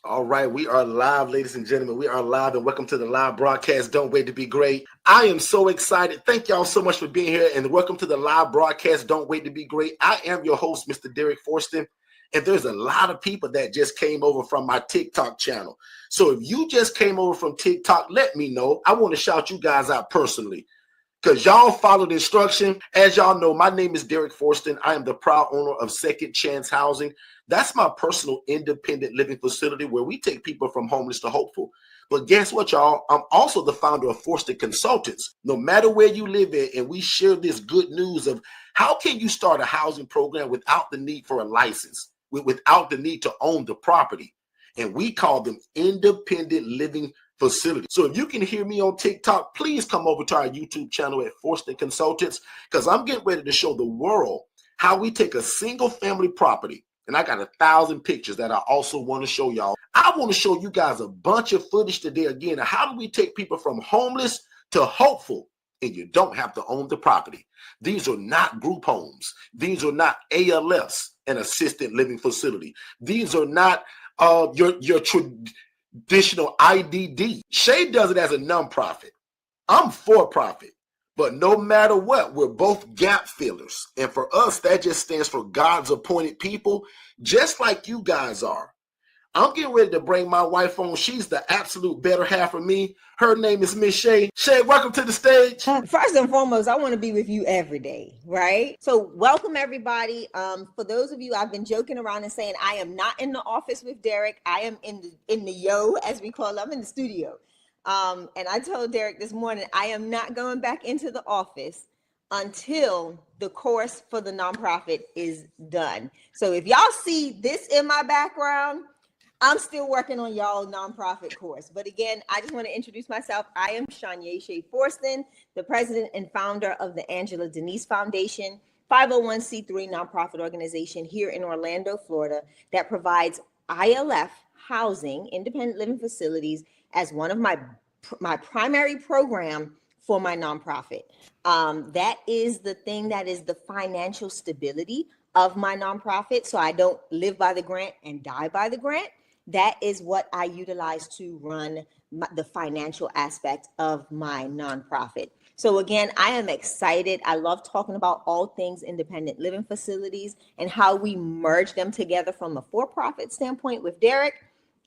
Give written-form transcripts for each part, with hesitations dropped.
All right, we are live, ladies and gentlemen. We are live, and welcome to the live broadcast. Don't wait to be great. I am so excited. Thank y'all so much for being here, and welcome to the live broadcast. Don't wait to be great. I am your host, Mr. Derrick Forston, and there's a lot of people that just came over from my TikTok channel. So if you just came over from TikTok, let me know. I want to shout you guys out personally, because y'all followed instruction. As y'all know, my name is Derrick Forston. I am the proud owner of Second Chance Housing. That's my personal independent living facility where we take people from homeless to hopeful. But guess what, y'all? I'm also the founder of Forston Consultants. No matter where you live in, and we share this good news of how can you start a housing program without the need for a license, without the need to own the property. And we call them independent living facility. So if you can hear me on TikTok, please come over to our YouTube channel at Forston Consultants, because I'm getting ready to show the world how we take a single family property. And I got 1,000 pictures that I also want to show y'all. I want to show you guys a bunch of footage today again. How do we take people from homeless to hopeful? And you don't have to own the property. These are not group homes. These are not ILFs, an assisted living facility. These are not your traditional IDD. Shay does it as a nonprofit. I'm for profit. But no matter what, we're both gap fillers. And for us, that just stands for God's appointed people, just like you guys are. I'm getting ready to bring my wife on. She's the absolute better half of me. Her name is Miss Shay. Shay, welcome to the stage. First and foremost, I want to be with you every day, right? So welcome everybody. For those of you, I've been joking around and saying I am not in the office with Derrick. I am in the yo, as we call it. I'm in the studio. And I told Derrick this morning, I am not going back into the office until the course for the nonprofit is done. So if y'all see this in my background, I'm still working on y'all nonprofit course. But again, I just want to introduce myself. I am Shay Forston, the president and founder of the Angela Denise Foundation, 501c3 nonprofit organization here in Orlando, Florida, that provides ILF housing, independent living facilities, as one of my primary program for my nonprofit. That is the thing that is the financial stability of my nonprofit. So I don't live by the grant and die by the grant. That is what I utilize to run the financial aspect of my nonprofit. So again, I am excited. I love talking about all things independent living facilities and how we merge them together from a for-profit standpoint with Derrick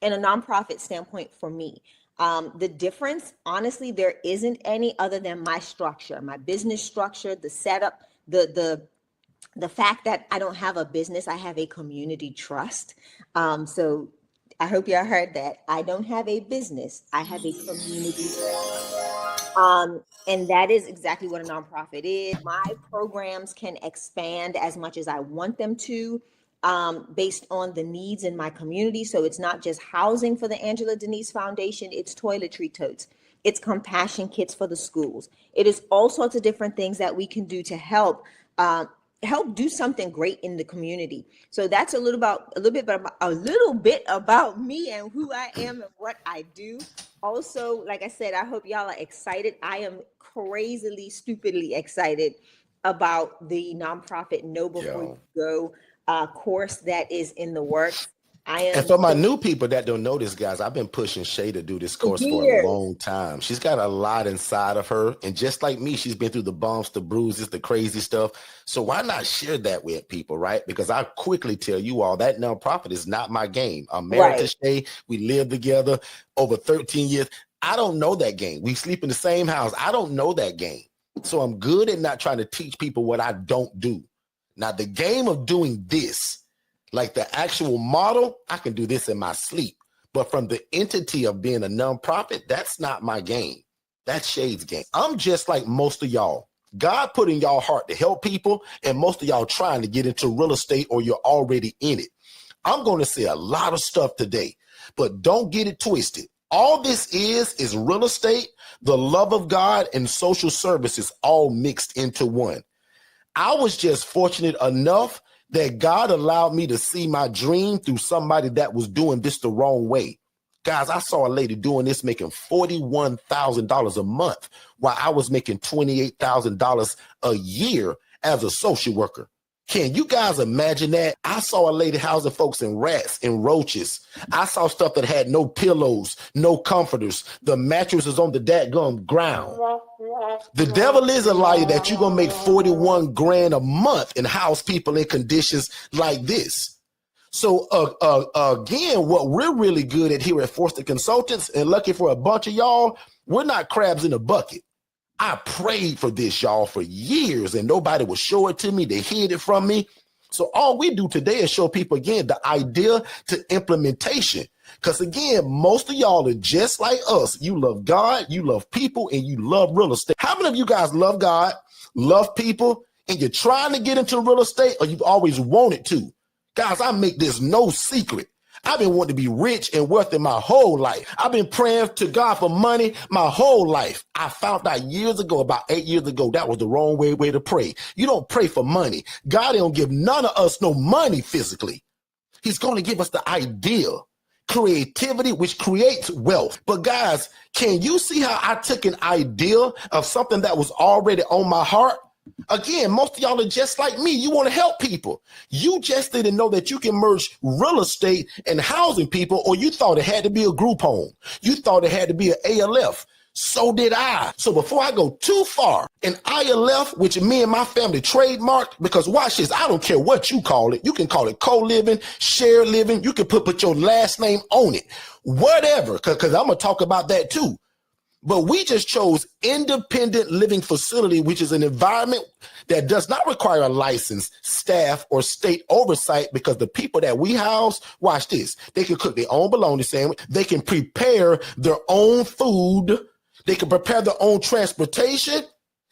and a nonprofit standpoint for me. The difference, honestly, there isn't any other than my structure, my business structure, the setup, the fact that I don't have a business, I have a community trust. So I hope y'all heard that. I don't have a business, I have a community trust. And that is exactly what a nonprofit is. My programs can expand as much as I want them to, based on the needs in my community. So it's not just housing for the Angela Denise Foundation, it's toiletry totes, it's compassion kits for the schools. It is all sorts of different things that we can do to help do something great in the community. So that's a little bit about me and who I am and what I do. Also, like I said, I hope y'all are excited. I am crazily, stupidly excited about the nonprofit Know Before You Go course that is in the works. And for my new people that don't know this, guys, I've been pushing Shay to do this course for a long time. She's got a lot inside of her. And just like me, she's been through the bumps, the bruises, the crazy stuff. So why not share that with people, right? Because I quickly tell you all that nonprofit is not my game. I'm married to Shay. We live together over 13 years. I don't know that game. We sleep in the same house. I don't know that game. So I'm good at not trying to teach people what I don't do. Now, the game of doing this, like the actual model, I can do this in my sleep. But from the entity of being a nonprofit, that's not my game. That's Shay's game. I'm just like most of y'all. God put in y'all heart to help people, and most of y'all trying to get into real estate or you're already in it. I'm going to say a lot of stuff today, but don't get it twisted. All this is real estate, the love of God, and social services all mixed into one. I was just fortunate enough that God allowed me to see my dream through somebody that was doing this the wrong way. Guys, I saw a lady doing this making $41,000 a month while I was making $28,000 a year as a social worker. Can you guys imagine that? I saw a lady housing folks in rats and roaches. I saw stuff that had no pillows, no comforters. The mattress was on the dadgum ground. The devil is a liar that you're going to make 41 grand a month and house people in conditions like this. So again, what we're really good at here at Forster Consultants, and lucky for a bunch of y'all, we're not crabs in a bucket. I prayed for this, y'all, for years, and nobody would show it to me. They hid it from me. So all we do today is show people, again, the idea to implementation. Because, again, most of y'all are just like us. You love God, you love people, and you love real estate. How many of you guys love God, love people, and you're trying to get into real estate, or you've always wanted to? Guys, I make this no secret. I've been wanting to be rich and wealthy my whole life. I've been praying to God for money my whole life. I found out years ago, about 8 years ago, that was the wrong way to pray. You don't pray for money. God don't give none of us no money physically. He's going to give us the idea, creativity, which creates wealth. But guys, can you see how I took an idea of something that was already on my heart? Again, most of y'all are just like me. You want to help people. You just didn't know that you can merge real estate and housing people, or you thought it had to be a group home. You thought it had to be an ALF. So did I. So before I go too far, an ILF, which me and my family trademarked, because watch this, I don't care what you call it. You can call it co-living, shared living. You can put your last name on it, whatever, because I'm going to talk about that too. But we just chose independent living facility, which is an environment that does not require a license, staff, or state oversight, because the people that we house, watch this, they can cook their own bologna sandwich. They can prepare their own food. They can prepare their own transportation,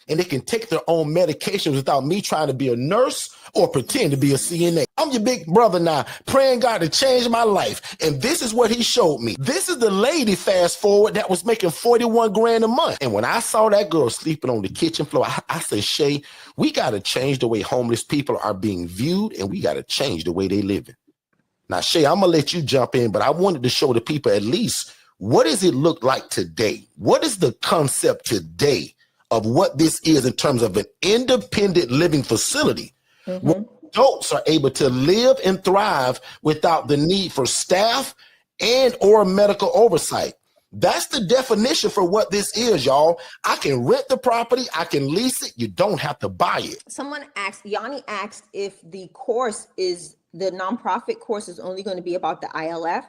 and they can take their own medications without me trying to be a nurse or pretend to be a CNA. I'm your big brother now, praying God to change my life. And this is what he showed me. This is the lady, fast forward, that was making 41 grand a month. And when I saw that girl sleeping on the kitchen floor, I said, Shay, we got to change the way homeless people are being viewed, and we got to change the way they living. Now, Shay, I'm going to let you jump in, but I wanted to show the people at least, what does it look like today? What is the concept today of what this is in terms of an independent living facility, where adults are able to live and thrive without the need for staff and or medical oversight. That's the definition for what this is, y'all. I can rent the property, I can lease it, you don't have to buy it. Someone asked, Yanni asked if the nonprofit course is only going to be about the ILF.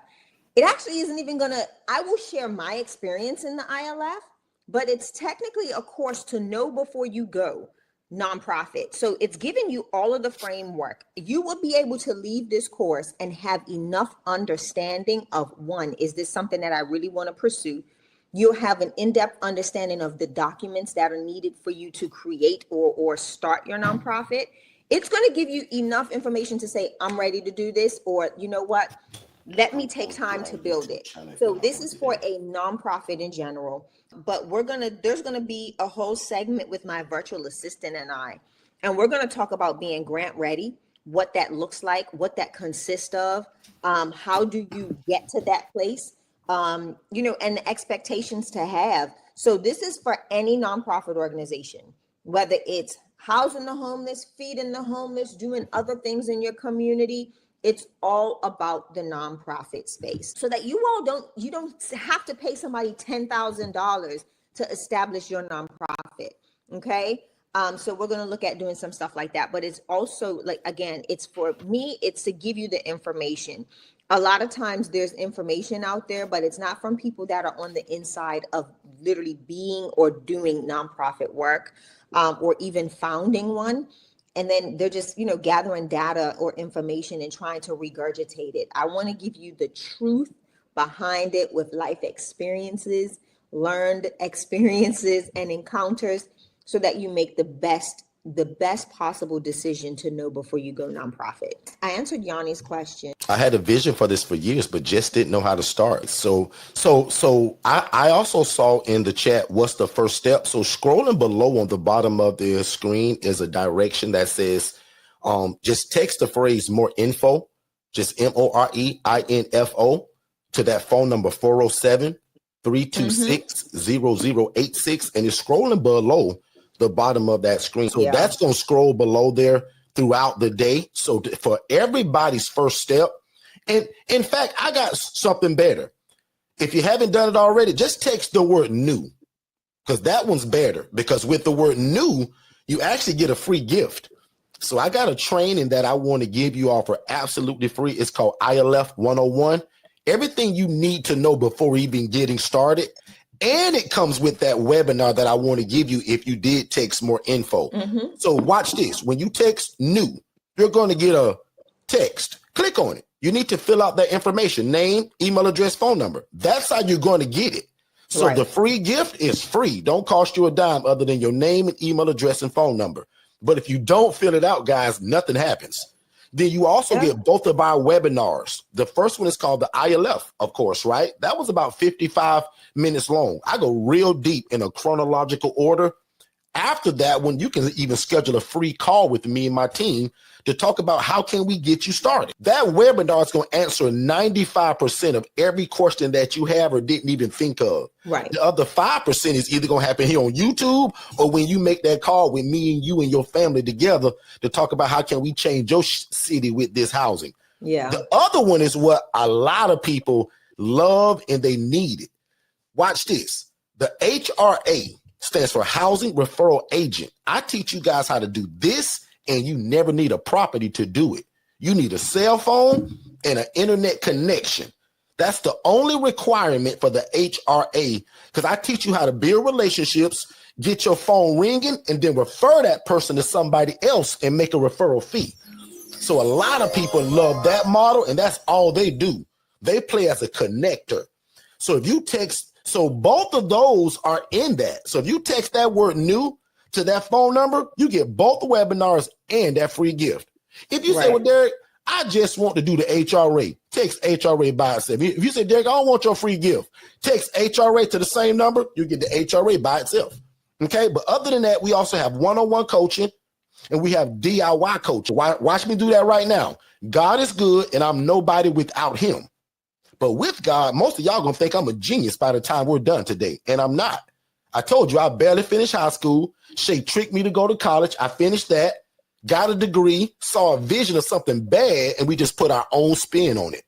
It actually isn't even going to, I will share my experience in the ILF, but it's technically a course to know before you go nonprofit. So it's giving you all of the framework. You will be able to leave this course and have enough understanding of, one, is this something that I really want to pursue? You'll have an in-depth understanding of the documents that are needed for you to create or start your nonprofit. It's going to give you enough information to say, I'm ready to do this, or you know what? Let me take time to build it. So this is for a nonprofit in general, but there's going to be a whole segment with my virtual assistant and we're going to talk about being grant ready, what that looks like, what that consists of, how do you get to that place, and the expectations to have. So this is for any nonprofit organization, whether it's housing the homeless, feeding the homeless, doing other things in your community. It's all about the nonprofit space, so that you don't have to pay somebody $10,000 to establish your nonprofit. Okay. So we're going to look at doing some stuff like that, but it's also it's for me, it's to give you the information. A lot of times there's information out there, but it's not from people that are on the inside of literally being or doing nonprofit work, or even founding one. And then they're just, gathering data or information and trying to regurgitate it. I want to give you the truth behind it with life experiences, learned experiences and encounters, so that you make the best possible decision to know before you go nonprofit. I answered Yanni's question. I had a vision for this for years, but just didn't know how to start. So I also saw in the chat, what's the first step? So scrolling below on the bottom of the screen is a direction that says, just text the phrase more info, just MOREINFO to that phone number 407-326-0086. And it's scrolling below the bottom of that screen. So that's going to scroll below there throughout the day. So for everybody's first step, and in fact, I got something better. If you haven't done it already, just text the word new, because that one's better, because with the word new, you actually get a free gift. So I got a training that I want to give you all for absolutely free. It's called ILF 101. Everything you need to know before even getting started. And it comes with that webinar that I want to give you if you did text more info. Mm-hmm. So watch this. When you text new, you're going to get a text. Click on it. You need to fill out that information, name, email address, phone number. That's how you're going to get it. So Right. the free gift is free. Don't cost you a dime other than your name and email address and phone number. But if you don't fill it out, guys, nothing happens. Then you also get both of our webinars. The first one is called the ILF, of course, right? That was about 55 minutes long. I go real deep in a chronological order. After that one, you can even schedule a free call with me and my team to talk about how can we get you started. That webinar is going to answer 95% of every question that you have or didn't even think of. Right. The other 5% is either going to happen here on YouTube or when you make that call with me and you and your family together to talk about how can we change your city with this housing. Yeah. The other one is what a lot of people love and they need it. Watch this. The HRA stands for Housing Referral Agent. I teach you guys how to do this, and you never need a property to do it. You need a cell phone and an internet connection. That's the only requirement for the HRA, because I teach you how to build relationships, get your phone ringing, and then refer that person to somebody else and make a referral fee. So a lot of people love that model, and that's all they do. They play as a connector. So if you text, so both of those are in that. So if you text that word new to that phone number, you get both the webinars and that free gift. If you say, well, Derrick, I just want to do the HRA, text HRA by itself. If you say, Derrick, I don't want your free gift, text HRA to the same number, you get the HRA by itself. Okay. But other than that, we also have one-on-one coaching and we have DIY coaching. Watch me do that right now. God is good and I'm nobody without him. But with God, most of y'all gonna think I'm a genius by the time we're done today, and I'm not. I told you I barely finished high school. Shay tricked me to go to college. I finished that, got a degree, saw a vision of something bad, and we just put our own spin on it.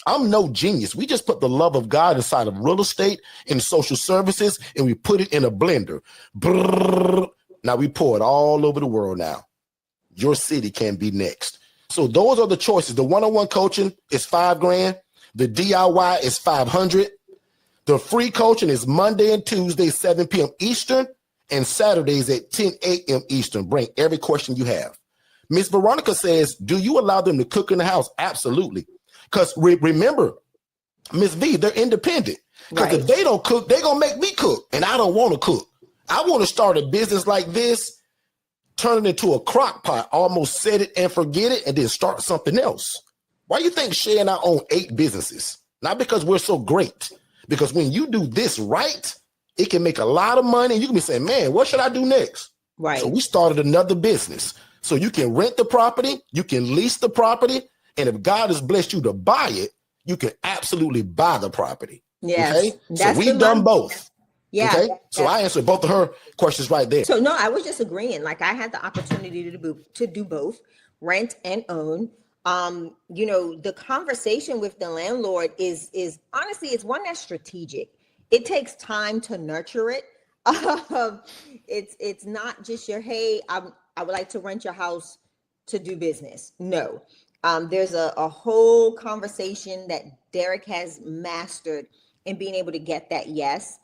I'm no genius. We just put the love of God inside of real estate and social services, and we put it in a blender. Brrr. Now we pour it all over the world now. Your city can be next. So those are the choices. The one-on-one coaching is $5,000. The DIY is $500. The free coaching is Monday and Tuesday, 7 p.m. Eastern, and Saturdays at 10 a.m. Eastern. Bring every question you have. Miss Veronica says, do you allow them to cook in the house? Absolutely. Because remember, Miss V, they're independent. Because if they don't cook, they're going to make me cook, and I don't want to cook. I want to start a business like this, turn it into a crock pot, almost set it and forget it, and then start something else. Why do you think Shay and I own 8 businesses? Not because we're so great. Because when you do this right, it can make a lot of money. And you can be saying, man, what should I do next? Right. So we started another business. So you can rent the property, you can lease the property, and if God has blessed you to buy it, you can absolutely buy the property. Yes. Okay? So we've done both. Yeah. Okay. So I answered both of her questions right there. So no, I was just agreeing. Like I had the opportunity to do both, rent and own. You know, the conversation with the landlord is honestly, it's one that's strategic. It takes time to nurture it. It's not just your, hey, I would like to rent your house to do business. No, there's a whole conversation that Derrick has mastered in being able to get that yes.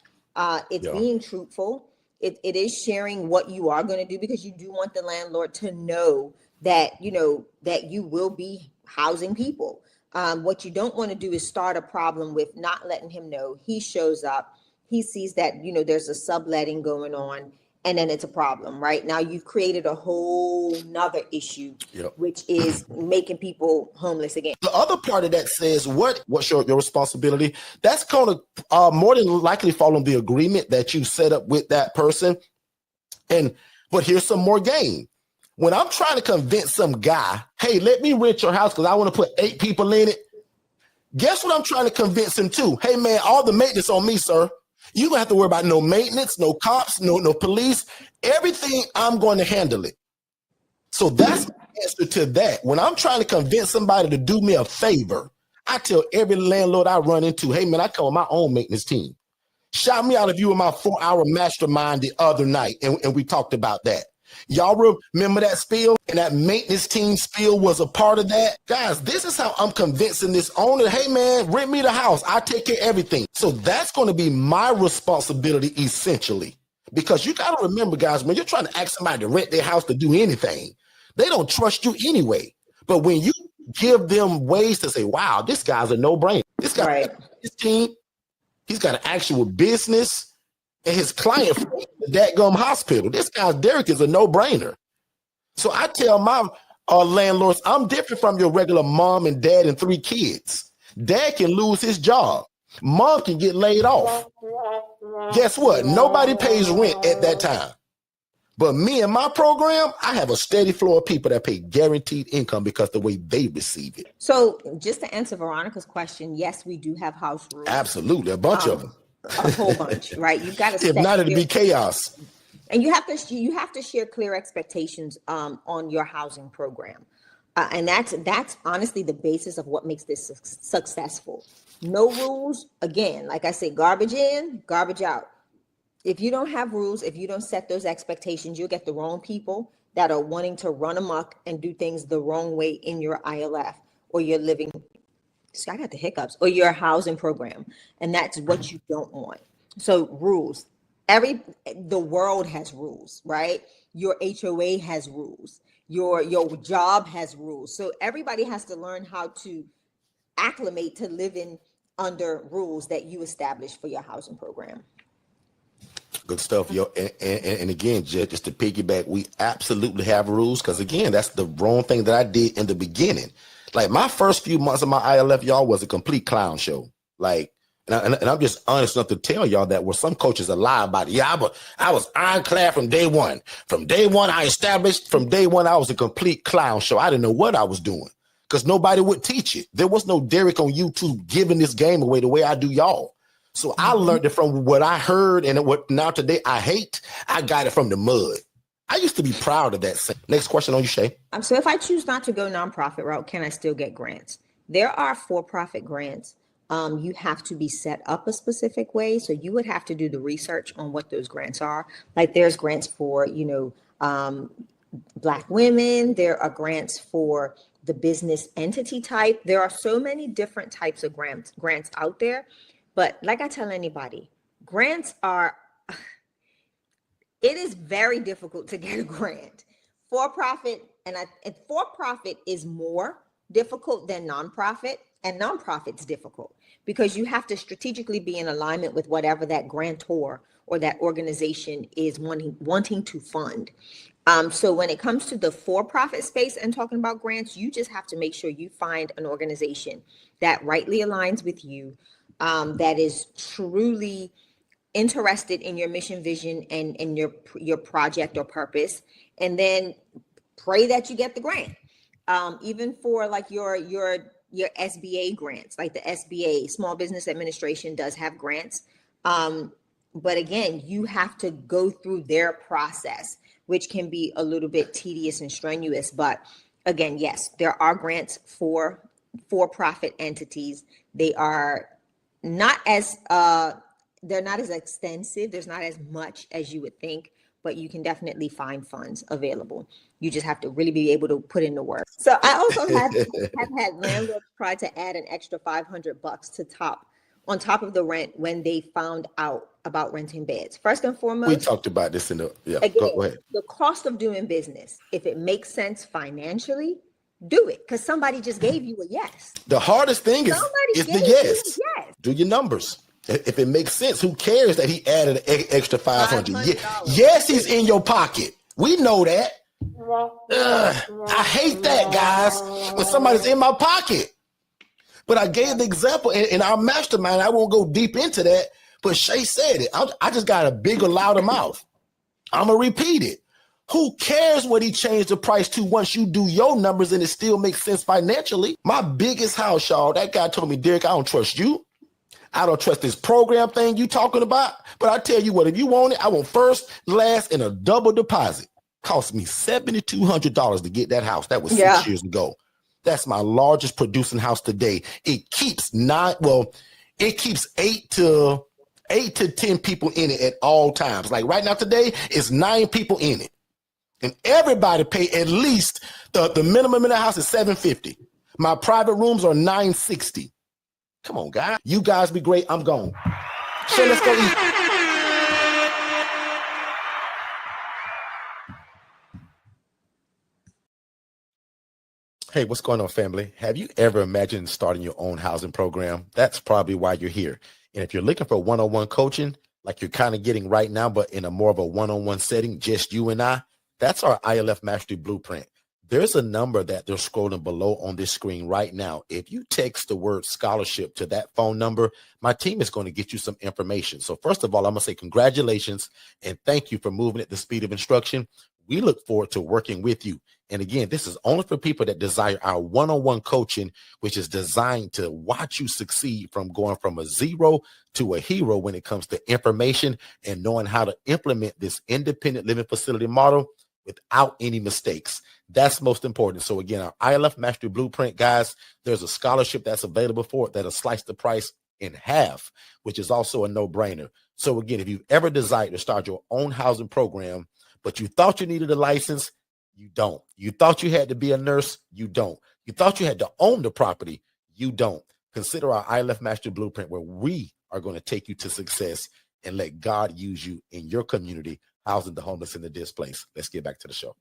It's being truthful. It is sharing what you are going to do, because you do want the landlord to know that, you know, that you will be housing people. What you don't want to do is start a problem with not letting him know. He shows up, he sees that, you know, there's a subletting going on, and then it's a problem. Right now you've created a whole nother issue, which is making people homeless again. The other part of that says, what's your responsibility? That's going to more than likely fall on the agreement that you set up with that person. But here's some more game. When I'm trying to convince some guy, hey, let me rent your house because I want to put 8 people in it. Guess what I'm trying to convince him to? Hey, man, all the maintenance on me, sir. You don't have to worry about no maintenance, no cops, no police. Everything, I'm going to handle it. So that's answer to that. When I'm trying to convince somebody to do me a favor, I tell every landlord I run into, hey man, I call my own maintenance team. Shout me out if you were my 4-hour mastermind the other night, and we talked about that. Y'all remember that spiel? And that maintenance team spiel was a part of that? Guys, this is how I'm convincing this owner, hey man, rent me the house. I take care of everything. So that's going to be my responsibility essentially. Because you got to remember, guys, when you're trying to ask somebody to rent their house to do anything, they don't trust you anyway. But when you give them ways to say, wow, this guy's a no-brainer. This guy, his team, he's got an actual business, and his client from the dadgum hospital. This guy, Derrick, is a no-brainer. So I tell my landlords, I'm different from your regular mom and dad and 3 kids. Dad can lose his job. Mom can get laid off. Guess what? Nobody pays rent at that time. But me and my program, I have a steady flow of people that pay guaranteed income because the way they receive it. So just to answer Veronica's question, yes, we do have house rules. Absolutely. A bunch of them. A whole bunch, right? You've got to. If not, it'd be chaos. And you have to share clear expectations on your housing program. And that's honestly the basis of what makes this successful. No rules. Again, like I said, garbage in, garbage out. If you don't have rules, if you don't set those expectations, you'll get the wrong people that are wanting to run amok and do things the wrong way in your ILF or your living. See, I got the hiccups, or your housing program. And that's what you don't want. So rules. The world has rules, right? Your HOA has rules. Your job has rules. So everybody has to learn how to acclimate to living under rules that you establish for your housing program. Good stuff, yo. And again, just to piggyback, we absolutely have rules because, again, that's the wrong thing that I did in the beginning. Like, my first few months of my ILF, y'all, was a complete clown show. Like, and I'm just honest enough to tell y'all that where some coaches are lie about it. Yeah, I was ironclad from day one. From day one, I established. From day one, I was a complete clown show. I didn't know what I was doing because nobody would teach it. There was no Derrick on YouTube giving this game away the way I do y'all. So I learned it from what I heard, and what now today I hate. I got it from the mud. I used to be proud of that. Next question on you, Shay. So if I choose not to go nonprofit route, can I still get grants? There are for-profit grants. You have to be set up a specific way. So you would have to do the research on what those grants are. Like, there's grants for, Black women. There are grants for the business entity type. There are so many different types of grants out there. But like I tell anybody, grants it is very difficult to get a grant. For-profit, and for-profit is more difficult than nonprofit, and nonprofit's difficult because you have to strategically be in alignment with whatever that grantor or that organization is wanting to fund. So when it comes to the for-profit space and talking about grants, you just have to make sure you find an organization that rightly aligns with you, that is truly interested in your mission, vision, and your project or purpose, and then pray that you get the grant. Even for like your SBA grants, like the SBA, Small Business Administration, does have grants. But again, you have to go through their process, which can be a little bit tedious and strenuous. But again, yes, there are grants for for-profit entities. They are not as they're not as extensive. There's not as much as you would think, but you can definitely find funds available. You just have to really be able to put in the work. So I also have had landlords try to add an extra $500 on top of the rent when they found out about renting beds. First and foremost, we talked about this again, go ahead. The cost of doing business. If it makes sense financially, do it, because somebody just gave you a yes. The hardest thing is the yes. Do your numbers. If it makes sense, who cares that he added an extra $500? Yes, he's in your pocket. We know that. I hate that, guys, when somebody's in my pocket. But I gave the example in our mastermind. I won't go deep into that, but Shay said it. I just got a bigger, louder mouth. I'm going to repeat it. Who cares what he changed the price to once you do your numbers and it still makes sense financially? My biggest house, y'all, that guy told me, Derrick, I don't trust you. I don't trust this program thing you talking about. But I tell you what, if you want it, I want first, last, and a double deposit. Cost me $7,200 to get that house. That was 6 years ago. That's my largest producing house today. It keeps 8 to 10 people in it at all times. Like right now today, it's 9 people in it. And everybody pay at least the minimum in the house is $750. My private rooms are $960. Come on, guys. You guys be great. I'm gone. Shay, let's go eat. Hey, what's going on, family? Have you ever imagined starting your own housing program? That's probably why you're here. And if you're looking for one-on-one coaching, like you're kind of getting right now, but in a more of a one-on-one setting, just you and I, that's our ILF Mastery Blueprint. There's a number that they're scrolling below on this screen right now. If you text the word scholarship to that phone number, my team is going to get you some information. So first of all, I'm going to say congratulations and thank you for moving at the speed of instruction. We look forward to working with you. And again, this is only for people that desire our one-on-one coaching, which is designed to watch you succeed from going from a zero to a hero when it comes to information and knowing how to implement this independent living facility model without any mistakes. That's most important. So again, our ILF Mastery Blueprint, guys, there's a scholarship that's available for it that'll slice the price in half, which is also a no-brainer. So again, if you've ever desired to start your own housing program, but you thought you needed a license, you don't. You thought you had to be a nurse, you don't. You thought you had to own the property, you don't. Consider our ILF Mastery Blueprint, where we are going to take you to success and let God use you in your community, housing the homeless and the displaced. Let's get back to the show.